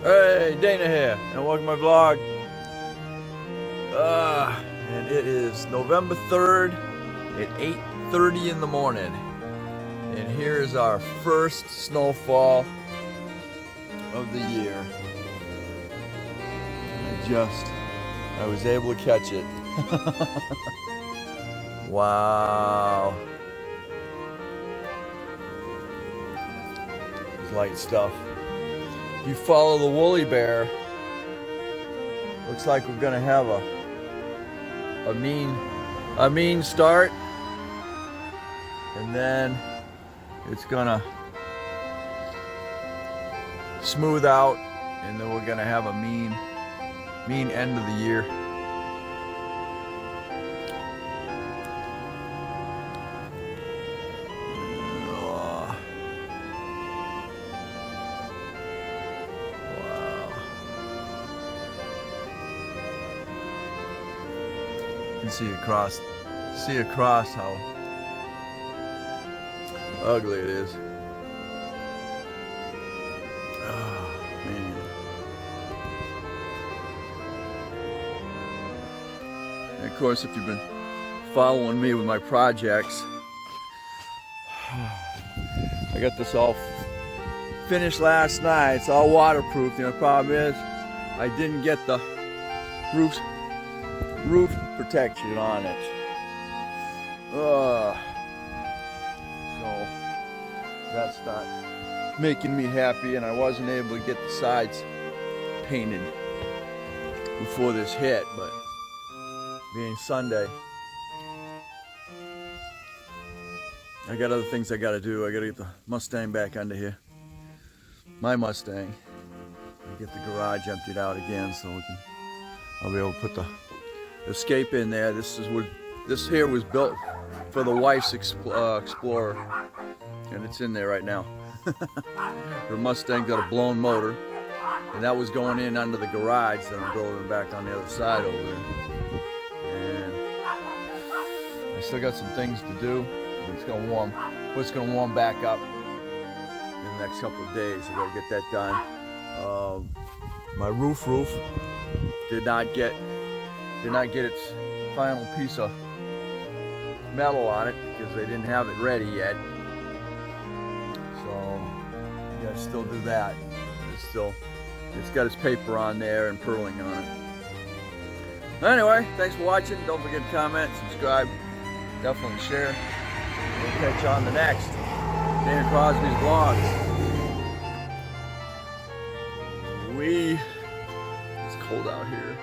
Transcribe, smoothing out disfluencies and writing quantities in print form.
Hey, Dana here, and welcome to my vlog. And it is November 3rd at 8:30 in the morning. And here is our first snowfall of the year. I was able to catch it. Wow. It's light stuff. If you follow the woolly bear, looks like we're gonna have a mean start, and then it's gonna smooth out, and then we're gonna have a mean end of the year. You can see across how ugly it is. Oh, man. And of course, if you've been following me with my projects, I got this all finished last night. It's all waterproof. The only problem is I didn't get the roof protection on it. So that's not making me happy, and I wasn't able to get the sides painted before this hit, but being Sunday, I got other things I gotta do. I gotta get the Mustang back under here. My Mustang. Get the garage emptied out again so I'll be able to put the Escape in there. This here was built for the wife's Explorer, and it's in there right now. Her Mustang got a blown motor, and that was going in under the garage. Then I'm building it back on the other side over there, and I still got some things to do. It's gonna warm back up in the next couple of days. I gotta get that done. My roof did not get its final piece of metal on it because they didn't have it ready yet. So you gotta still do that. It's got its paper on there and purling on it. Anyway, thanks for watching. Don't forget to comment, subscribe, definitely share. We'll catch you on the next Dana Crosby's vlogs. It's cold out here.